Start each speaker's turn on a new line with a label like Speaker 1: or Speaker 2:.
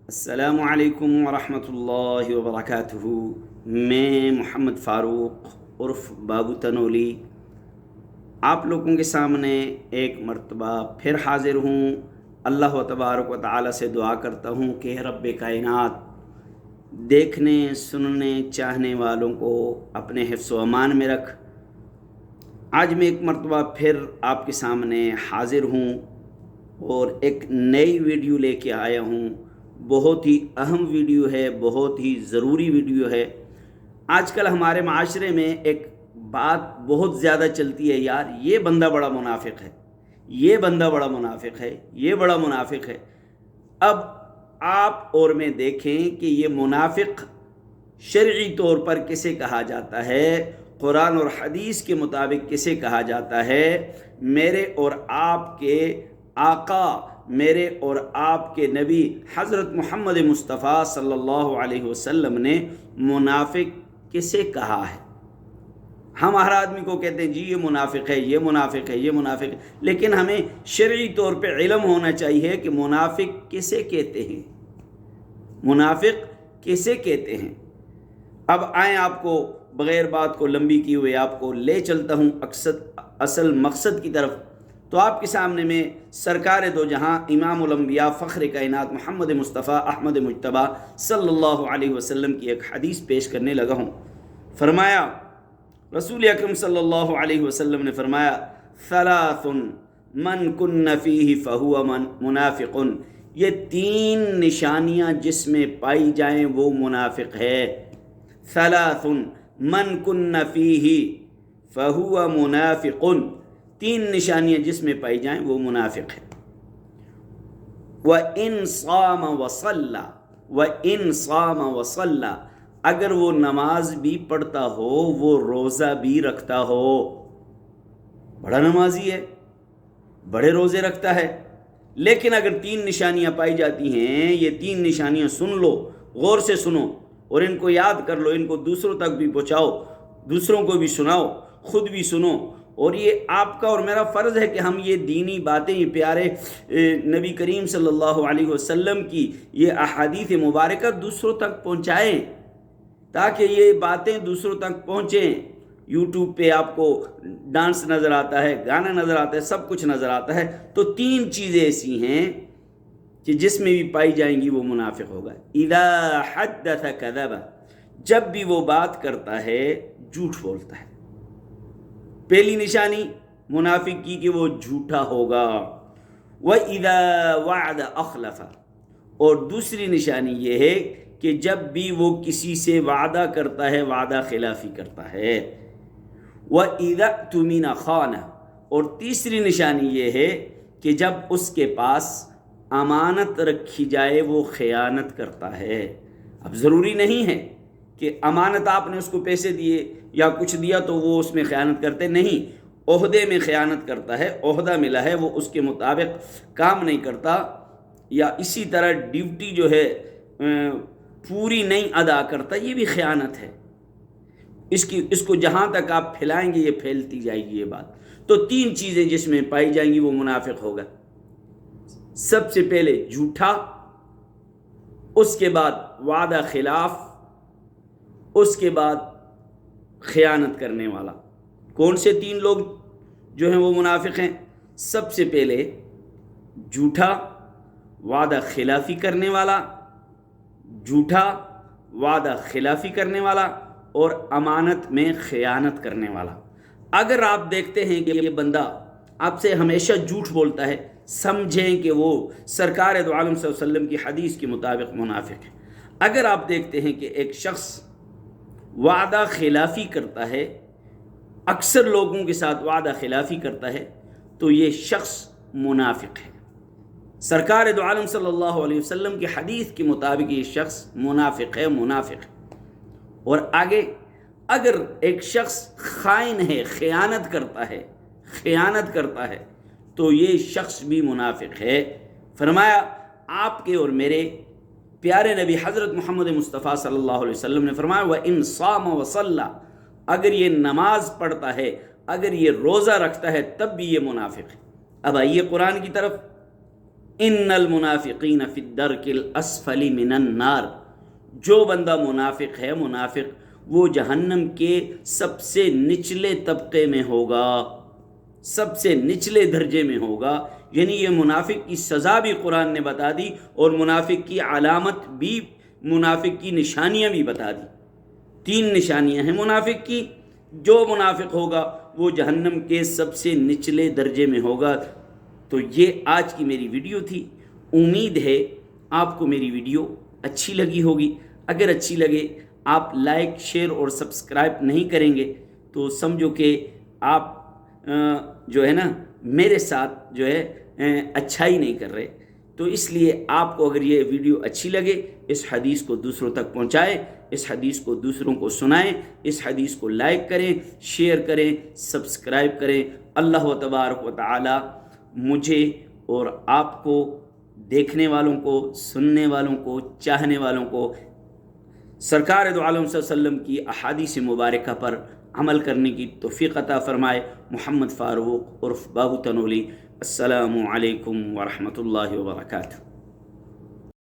Speaker 1: السلام علیکم ورحمۃ اللہ وبرکاتہ۔ میں محمد فاروق عرف بابو تنولی آپ لوگوں کے سامنے ایک مرتبہ پھر حاضر ہوں۔ اللہ تبارک و تعالی سے دعا کرتا ہوں کہ رب کائنات دیکھنے سننے چاہنے والوں کو اپنے حفظ و امان میں رکھ۔ آج میں ایک مرتبہ پھر آپ کے سامنے حاضر ہوں اور ایک نئی ویڈیو لے کے آیا ہوں۔ بہت ہی اہم ویڈیو ہے، بہت ہی ضروری ویڈیو ہے۔ آج کل ہمارے معاشرے میں ایک بات بہت زیادہ چلتی ہے، یار یہ بندہ بڑا منافق ہے، یہ بندہ بڑا منافق ہے، یہ بڑا منافق ہے۔ اب آپ اور میں دیکھیں کہ یہ منافق شرعی طور پر کسے کہا جاتا ہے، قرآن اور حدیث کے مطابق کسے کہا جاتا ہے۔ میرے اور آپ کے آقا، میرے اور آپ کے نبی حضرت محمد مصطفیٰ صلی اللہ علیہ وسلم نے منافق کسے کہا ہے۔ ہم ہر آدمی کو کہتے ہیں جی یہ منافق ہے، یہ منافق ہے، یہ منافق ہے، لیکن ہمیں شرعی طور پہ علم ہونا چاہیے کہ منافق کسے کہتے ہیں، منافق کسے کہتے ہیں۔ اب آئیں آپ کو بغیر بات کو لمبی کیے ہوئے آپ کو لے چلتا ہوں اصل مقصد کی طرف۔ تو آپ کے سامنے میں سرکار دو جہاں امام الانبیاء فخر کائنات محمد مصطفیٰ احمد مجتبیٰ صلی اللہ علیہ وسلم کی ایک حدیث پیش کرنے لگا ہوں۔ فرمایا، رسول اکرم صلی اللہ علیہ وسلم نے فرمایا، ثلاث من کن فیہ فہو منافق، یہ تین نشانیاں جس میں پائی جائیں وہ منافق ہے۔ ثلاث من کن فیہ فہو منافق، تین نشانیاں جس میں پائی جائیں وہ منافق ہے۔ وَإِن صَامَ وَصَلَّى، وَإِن صَامَ وَصَلَّى، اگر وہ نماز بھی پڑھتا ہو، وہ روزہ بھی رکھتا ہو، بڑا نمازی ہے، بڑے روزے رکھتا ہے، لیکن اگر تین نشانیاں پائی جاتی ہیں، یہ تین نشانیاں سن لو، غور سے سنو اور ان کو یاد کر لو، ان کو دوسروں تک بھی پہنچاؤ، دوسروں کو بھی سناؤ، خود بھی سنو، اور یہ آپ کا اور میرا فرض ہے کہ ہم یہ دینی باتیں، یہ پیارے نبی کریم صلی اللہ علیہ وسلم کی یہ احادیث مبارکہ دوسروں تک پہنچائیں تاکہ یہ باتیں دوسروں تک پہنچیں۔ یوٹیوب پہ آپ کو ڈانس نظر آتا ہے، گانا نظر آتا ہے، سب کچھ نظر آتا ہے، تو تین چیزیں ایسی ہیں کہ جس میں بھی پائی جائیں گی وہ منافق ہوگا۔ اذا حدث کذب، جب بھی وہ بات کرتا ہے جھوٹ بولتا ہے۔ پہلی نشانی منافق کی کہ وہ جھوٹا ہوگا۔ وَإِذَا وَعَدَ أَخْلَفَ، اور دوسری نشانی یہ ہے کہ جب بھی وہ کسی سے وعدہ کرتا ہے وعدہ خلافی کرتا ہے۔ وَإِذَا اؤْتُمِنَ خَانَ، اور تیسری نشانی یہ ہے کہ جب اس کے پاس امانت رکھی جائے وہ خیانت کرتا ہے۔ اب ضروری نہیں ہے کہ امانت آپ نے اس کو پیسے دیے یا کچھ دیا تو وہ اس میں خیانت کرتے، نہیں، عہدے میں خیانت کرتا ہے، عہدہ ملا ہے وہ اس کے مطابق کام نہیں کرتا، یا اسی طرح ڈیوٹی جو ہے پوری نہیں ادا کرتا، یہ بھی خیانت ہے۔ اس کو جہاں تک آپ پھیلائیں گے یہ پھیلتی جائے گی یہ بات۔ تو تین چیزیں جس میں پائی جائیں گی وہ منافق ہوگا۔ سب سے پہلے جھوٹا، اس کے بعد وعدہ خلاف، اس کے بعد خیانت کرنے والا۔ کون سے تین لوگ جو ہیں وہ منافق ہیں؟ سب سے پہلے جھوٹا، وعدہ خلافی کرنے والا، جھوٹا، وعدہ خلافی کرنے والا، اور امانت میں خیانت کرنے والا۔ اگر آپ دیکھتے ہیں کہ یہ بندہ آپ سے ہمیشہ جھوٹ بولتا ہے، سمجھیں کہ وہ سرکار دو عالم صلی اللہ علیہ وسلم کی حدیث کے مطابق منافق ہے۔ اگر آپ دیکھتے ہیں کہ ایک شخص وعدہ خلافی کرتا ہے، اکثر لوگوں کے ساتھ وعدہ خلافی کرتا ہے، تو یہ شخص منافق ہے۔ سرکار دو عالم صلی اللہ علیہ وسلم کی حدیث کے مطابق یہ شخص منافق ہے، منافق ہے۔ اور آگے اگر ایک شخص خائن ہے، خیانت کرتا ہے تو یہ شخص بھی منافق ہے۔ فرمایا، آپ کے اور میرے پیارے نبی حضرت محمد مصطفیٰ صلی اللہ علیہ وسلم نے فرمایا، وَإِن صَامَ وَصَلَّى، اگر یہ نماز پڑھتا ہے، اگر یہ روزہ رکھتا ہے تب بھی یہ منافق ہے۔ اب آئیے قرآن کی طرف۔ ان المنافقین فی الدرک الاسفل من النار، جو بندہ منافق ہے، منافق وہ جہنم کے سب سے نچلے طبقے میں ہوگا، سب سے نچلے درجے میں ہوگا۔ یعنی یہ منافق کی سزا بھی قرآن نے بتا دی، اور منافق کی علامت بھی، منافق کی نشانیاں بھی بتا دی۔ 3 نشانیاں ہیں منافق کی۔ جو منافق ہوگا وہ جہنم کے سب سے نچلے درجے میں ہوگا۔ تو یہ آج کی میری ویڈیو تھی۔ امید ہے آپ کو میری ویڈیو اچھی لگی ہوگی۔ اگر اچھی لگے، آپ لائک، شیئر اور سبسکرائب نہیں کریں گے تو سمجھو کہ آپ جو ہے نا میرے ساتھ جو ہے اچھائی نہیں کر رہے۔ تو اس لیے آپ کو اگر یہ ویڈیو اچھی لگے، اس حدیث کو دوسروں تک پہنچائیں، اس حدیث کو دوسروں کو سنائیں، اس حدیث کو لائک کریں، شیئر کریں، سبسکرائب کریں۔ اللہ تبارک و تعالی مجھے اور آپ کو، دیکھنے والوں کو، سننے والوں کو، چاہنے والوں کو سرکار دو عالم صلی اللہ علیہ وسلم کی احادیث مبارکہ پر عمل کرنے کی توفیق عطا فرمائے۔ محمد فاروق عرف بابو تنولی۔ السلام علیکم ورحمۃ اللہ وبرکاتہ۔